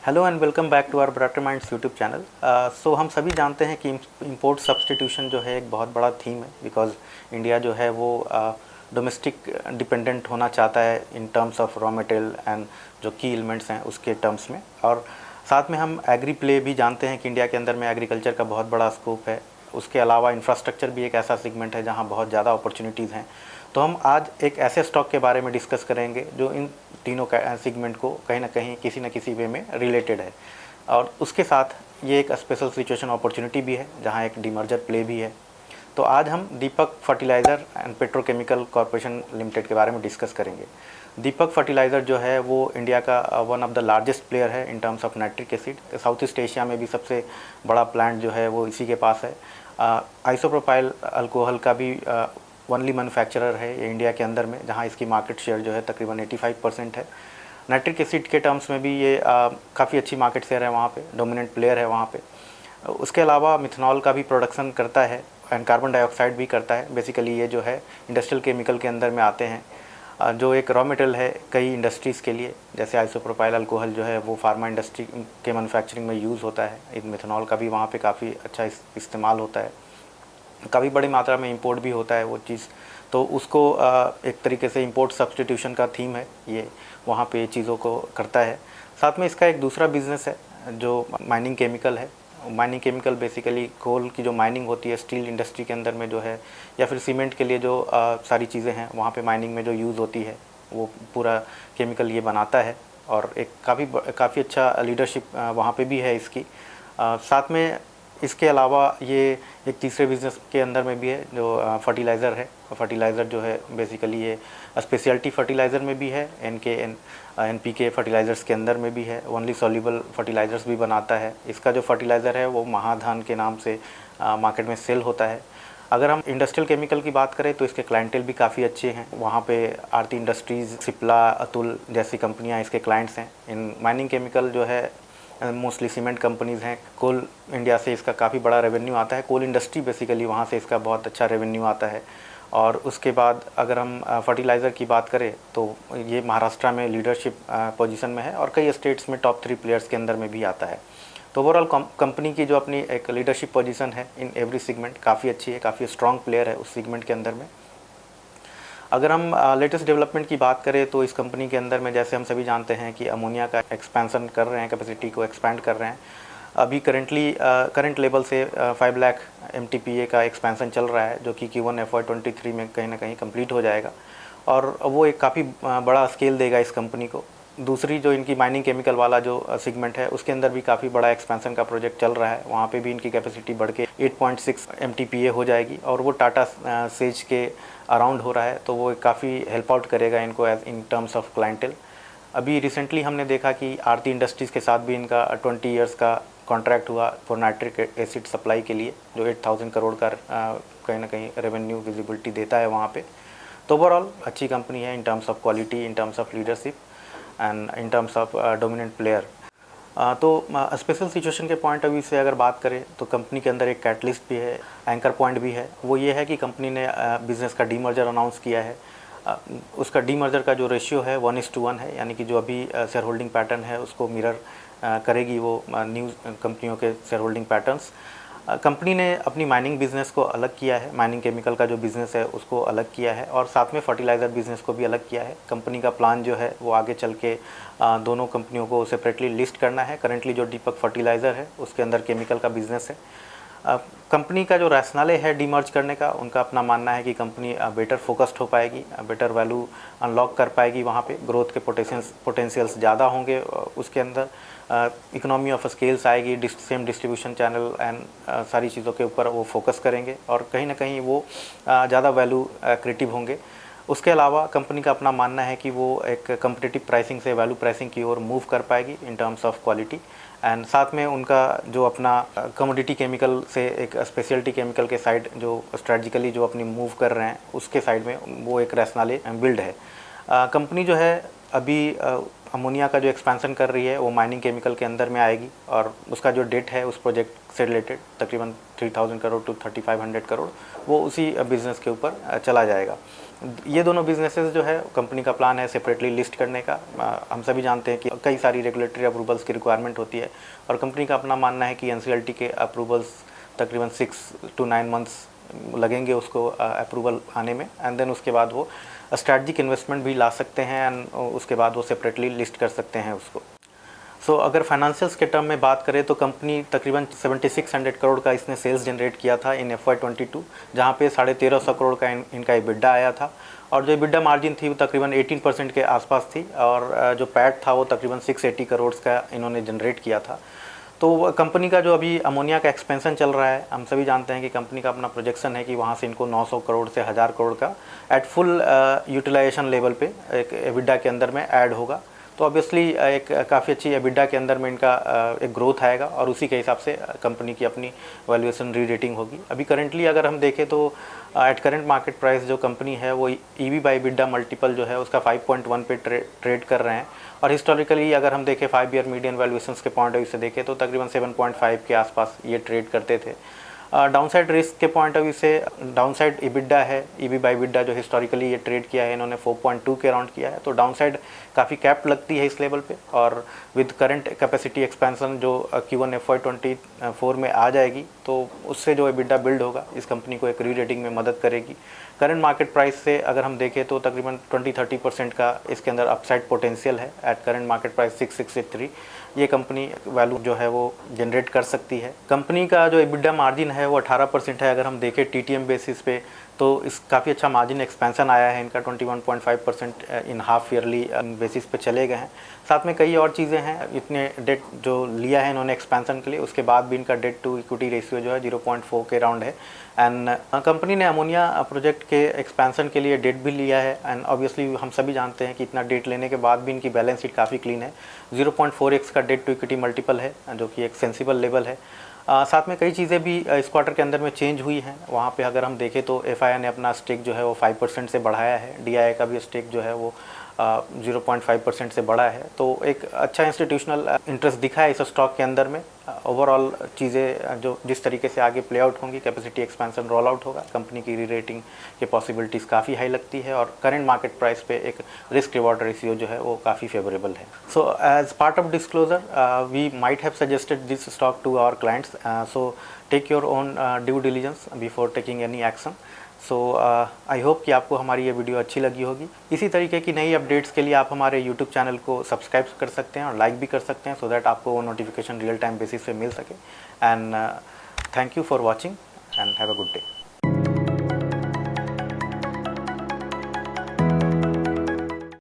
Hello and welcome back to our brighter minds YouTube channel. So हम सभी जानते हैं कि इंपोर्ट सब्सटीट्यूशन जो है एक बहुत बड़ा थीम है, बिकॉज इंडिया जो है वो डोमेस्टिक डिपेंडेंट होना चाहता है in terms of raw material and जो की एलिमेंट्स हैं उसके टर्म्स में। और साथ में हम एग्री प्ले भी जानते हैं कि इंडिया के अंदर में एग्रीकल्चर का बहुत बड़ा स्कोप है। उसके अलावा इंफ्रास्ट्रक्चर भी एक ऐसा सेगमेंट है जहाँ बहुत ज़्यादा अपॉर्चुनिटीज़ हैं। तो हम आज एक ऐसे स्टॉक के बारे में डिस्कस करेंगे जो इन तीनों सेगमेंट को कहीं ना कहीं किसी न किसी वे में रिलेटेड है, और उसके साथ ये एक स्पेशल सिचुएशन अपॉर्चुनिटी भी है जहाँ एक डीमर्जर प्ले भी है। तो आज हम Deepak fertiliser and petrochemical corporation limited के बारे में डिस्कस करेंगे। दीपक फर्टिलाइज़र जो है वो इंडिया का one of the largest player है in terms of nitric acid. South east Asia में भी सबसे बड़ा प्लांट जो है वो इसी के पास है। आइसोप्रोपाइल अल्कोहल का भी ओनली मैन्युफैक्चरर है ये इंडिया के अंदर में, जहाँ इसकी मार्केट शेयर जो है तकरीबन 85% है। नाइट्रिक एसिड के टर्म्स में भी ये काफ़ी अच्छी मार्केट शेयर है, वहाँ पे डोमिनेंट प्लेयर है वहाँ पे। उसके अलावा मिथनॉल का भी प्रोडक्शन करता है एंड कार्बन डाइऑक्साइड भी करता है। बेसिकली ये जो है इंडस्ट्रियल केमिकल के अंदर में आते हैं, जो एक रॉ मटेरियल है कई इंडस्ट्रीज़ के लिए। जैसे आइसोप्रोपाइल अल्कोहल जो है वो फार्मा इंडस्ट्री के मैन्युफैक्चरिंग में यूज़ होता है। इन मिथनॉल का भी वहाँ पे काफ़ी अच्छा इस्तेमाल होता है, काफ़ी बड़ी मात्रा में इंपोर्ट भी होता है वो चीज़। तो उसको एक तरीके से इंपोर्ट सब्सटीट्यूशन का थीम है ये, वहाँ पे चीज़ों को करता है। साथ में इसका एक दूसरा बिज़नेस है जो माइनिंग केमिकल है। माइनिंग केमिकल बेसिकली कोल की जो माइनिंग होती है स्टील इंडस्ट्री के अंदर में जो है, या फिर सीमेंट के लिए जो सारी चीज़ें हैं वहाँ पे माइनिंग में जो यूज़ होती है वो पूरा केमिकल ये बनाता है। और एक काफ़ी अच्छा लीडरशिप वहाँ पे भी है इसकी। साथ में इसके अलावा ये एक तीसरे बिज़नेस के अंदर में भी है जो फर्टिलाइज़र है। फर्टिलाइज़र जो है बेसिकली ये स्पेशलिटी फर्टिलाइज़र में भी है, NPK फर्टिलाइज़र्स के अंदर में भी है, ओनली सॉल्युबल फर्टिलाइज़र्स भी बनाता है। इसका जो फर्टिलाइज़र है वो महाधान के नाम से मार्केट में सेल होता है। अगर हम इंडस्ट्रियल केमिकल की बात करें तो इसके क्लाइंटेल भी काफ़ी अच्छे हैं। वहाँ पे आरती इंडस्ट्रीज़, सिप्ला, अतुल जैसी कंपनियाँ इसके क्लाइंट्स हैं। इन माइनिंग केमिकल जो है मोस्टली सीमेंट कंपनीज़ हैं। कोल इंडिया से इसका काफ़ी बड़ा रेवेन्यू आता है, कोल इंडस्ट्री बेसिकली वहाँ से इसका बहुत अच्छा रेवेन्यू आता है। और उसके बाद अगर हम फर्टिलाइज़र की बात करें तो ये महाराष्ट्र में लीडरशिप पोजीशन में है और कई स्टेट्स में टॉप 3 प्लेयर्स के अंदर में भी आता है। तो ओवरऑल कंपनी की जो अपनी एक लीडरशिप पोजीशन है इन एवरी सेगमेंट काफ़ी अच्छी है, काफ़ी स्ट्रॉन्ग प्लेयर है उस सेगमेंट के अंदर में। अगर हम लेटेस्ट डेवलपमेंट की बात करें तो इस कंपनी के अंदर में जैसे हम सभी जानते हैं कि अमोनिया का एक्सपेंसन कर रहे हैं, कैपेसिटी को एक्सपैंड कर रहे हैं। अभी करंट लेवल से 5 लाख MTPA का एक्सपेंसन चल रहा है, जो कि Q1 FY23 में कहीं ना कहीं कंप्लीट हो जाएगा और वो एक काफ़ी बड़ा स्केल देगा इस कंपनी को। दूसरी जो इनकी माइनिंग केमिकल वाला जो सेगमेंट है उसके अंदर भी काफ़ी बड़ा एक्सपेंसन का प्रोजेक्ट चल रहा है। वहाँ पे भी इनकी कैपेसिटी बढ़ के 8.6 MTPA हो जाएगी और वो टाटा सेज के अराउंड हो रहा है, तो वो काफ़ी हेल्प आउट करेगा इनको as in terms of clientele. अभी रिसेंटली हमने देखा कि आरती इंडस्ट्रीज़ के साथ भी इनका 20 ईयर्स का कॉन्ट्रैक्ट हुआ फॉर नाइट्रिक एसिड सप्लाई के लिए, जो 8000 करोड़ का कहीं ना कहीं रेवेन्यू विजिबिलिटी देता है वहाँ पे। तो ओवरऑल अच्छी कंपनी है in terms of quality, in terms of leadership and in terms of dominant player. तो स्पेशल सिचुएशन के पॉइंट ऑफ व्यू से अगर बात करें तो कंपनी के अंदर एक कैटलिस्ट भी है, एंकर पॉइंट भी है। वो ये है कि कंपनी ने बिज़नेस का डीमर्जर अनाउंस किया है। उसका डीमर्जर का जो रेशियो है 1:1 है, यानी कि जो अभी शेयर होल्डिंग पैटर्न है उसको मिरर करेगी वो न्यू कंपनियों के शेयर होल्डिंग पैटर्न्स। कंपनी ने अपनी माइनिंग बिज़नेस को अलग किया है, माइनिंग केमिकल का जो बिज़नेस है उसको अलग किया है और साथ में फर्टिलाइज़र बिज़नेस को भी अलग किया है। कंपनी का प्लान जो है वो आगे चल के दोनों कंपनियों को सेपरेटली लिस्ट करना है। करेंटली जो दीपक फर्टिलाइज़र है उसके अंदर केमिकल का बिज़नेस है। कंपनी का जो रैशनले है डीमर्ज करने का, उनका अपना मानना है कि कंपनी बेटर फोकस्ड हो पाएगी, बेटर वैल्यू अनलॉक कर पाएगी, वहाँ पे ग्रोथ के पोटेंशियल्स ज़्यादा होंगे, उसके अंदर इकोनॉमी ऑफ स्केल्स आएगी, सेम डिस्ट्रीब्यूशन चैनल एंड सारी चीज़ों के ऊपर वो फोकस करेंगे और कहीं ना कहीं वो ज़्यादा वैल्यू क्रिएटिव होंगे। उसके अलावा कंपनी का अपना मानना है कि वो एक कम्पिटिटिव प्राइसिंग से वैल्यू प्राइसिंग की ओर मूव कर पाएगी इन टर्म्स ऑफ क्वालिटी एंड साथ में उनका जो अपना कमोडिटी केमिकल से एक स्पेशलिटी केमिकल के साइड जो स्ट्रेटजिकली जो अपनी मूव कर रहे हैं उसके साइड में वो एक रैशनले बिल्ड है। कंपनी जो है अभी अमोनिया का जो एक्सपेंशन कर रही है वो माइनिंग केमिकल के अंदर में आएगी और उसका जो डेट है उस प्रोजेक्ट से रिलेटेड तकरीबन 3000 करोड़ टू 3500 करोड़ वो उसी बिज़नेस के ऊपर चला जाएगा। ये दोनों बिजनेसेस जो है कंपनी का प्लान है सेपरेटली लिस्ट करने का। हम सभी जानते हैं कि कई सारी रेगुलेटरी अप्रूवल्स की रिक्वायरमेंट होती है और कंपनी का अपना मानना है कि एनसीएलटी के अप्रूवल्स तकरीबन 6 to 9 मंथ्स लगेंगे उसको अप्रूवल आने में, एंड देन उसके बाद वो स्ट्रैटेजिक इन्वेस्टमेंट भी ला सकते हैं एंड उसके बाद वो सेपरेटली लिस्ट कर सकते हैं उसको। सो अगर फाइनेंशियल्स के टर्म में बात करें तो कंपनी तकरीबन 7600 करोड़ का इसने सेल्स जनरेट किया था इन FY22, जहाँ पे 1350 करोड़ का इनका EBITDA आया था और जो EBITDA मार्जिन थी वो तकरीबन 18% के आसपास थी और जो पैट था वो तकरीबन 680 करोड़ का इन्होंने जनरेट किया था। तो कंपनी का जो अभी अमोनिया का एक्सपेंशन चल रहा है, हम सभी जानते हैं कि कंपनी का अपना प्रोजेक्शन है कि वहाँ से इनको 900 करोड़ से 1000 करोड़ का एट फुल यूटिलाइजेशन लेवल पे एक EBITDA के अंदर में ऐड होगा। तो ऑब्वियसली एक काफ़ी अच्छी EBITDA के अंदर में इनका एक ग्रोथ आएगा और उसी के हिसाब से कंपनी की अपनी वैल्यूएशन री रेटिंग होगी। अभी करेंटली अगर हम देखें तो एट करेंट मार्केट प्राइस जो कंपनी है वो EV बाई EBITDA मल्टीपल जो है उसका 5.1 पे ट्रेड कर रहे हैं और हिस्टोरिकली अगर हम देखें 5 ईयर मीडियन वैल्यूएशंस के पॉइंट ऑफ व्यू से देखें तो तकरीबन 7.5 के आसपास ये ट्रेड करते थे। डाउनसाइड रिस्क के पॉइंट ऑफ व्यू से डाउनसाइड EBITDA है, EV बाई EBITDA जो हिस्टोरिकली ये ट्रेड किया है इन्होंने 4.2 के अराउंड किया है, तो डाउनसाइड काफ़ी कैप्ड लगती है इस लेवल पे और विद करंट कैपेसिटी एक्सपेंशन जो Q1 FY24 में आ जाएगी तो उससे जो EBITDA बिल्ड होगा इस कंपनी को एक री रेटिंग में मदद करेगी। करंट मार्केट प्राइस से अगर हम देखें तो तकरीबन 20-30% का इसके अंदर अपसाइड पोटेंशियल है। एट करंट मार्केट प्राइस 663 ये कंपनी वैल्यू जो है वो जनरेट कर सकती है। कंपनी का जो EBITDA मार्जिन है वो 18% है। अगर हम देखें TTM बेसिस पे तो इस काफ़ी अच्छा मार्जिन एक्सपेंशन आया है इनका 21.5% इन हाफ ईयरली बेसिस पे चले गए हैं। साथ में कई और चीज़ें हैं, इतने डेट जो लिया है इन्होंने एक्सपेंशन के लिए उसके बाद भी इनका डेट टू इक्विटी रेशियो जो है 0.4 के राउंड है। एंड कंपनी ने अमोनिया प्रोजेक्ट के एक्सपेंशन के लिए डेट भी लिया है एंड ऑब्वियसली हम सभी जानते हैं कि इतना डेट लेने के बाद भी इनकी बैलेंस शीट काफ़ी क्लीन है। 0.4x का डेट टू इक्विटी मल्टीपल है जो कि एक सेंसिबल लेवल है। साथ में कई चीज़ें भी इस क्वार्टर के अंदर में चेंज हुई हैं। वहाँ पे अगर हम देखें तो FII ने अपना स्टेक जो है वो 5% से बढ़ाया है, DII का भी स्टेक जो है वो 0.5% से बढ़ा है। तो एक अच्छा इंस्टीट्यूशनल इंटरेस्ट दिखा है इस स्टॉक के अंदर में। ओवरऑल चीज़ें जो जिस तरीके से आगे प्ले आउट होंगी, कैपेसिटी एक्सपेंशन रोल आउट होगा, कंपनी की री रेटिंग की पॉसिबिलिटीज़ काफ़ी हाई लगती है और करेंट मार्केट प्राइस पे एक रिस्क रिवॉर्ड रेशियो जो है वो काफ़ी फेवरेबल है। So as part of disclosure we might have suggested this stock to our clients, so take your own due diligence before taking any action. So I hope कि आपको हमारी ये video अच्छी लगी होगी। इसी तरीके की नई अपडेट्स के लिए आप हमारे यूट्यूब चैनल को सब्सक्राइब कर सकते हैं और लाइक भी कर सकते हैं सो दैट आपको वो नोटिफिकेशन रियल टाइम बेसिस पे मिल सके। And thank you for watching and have a good day.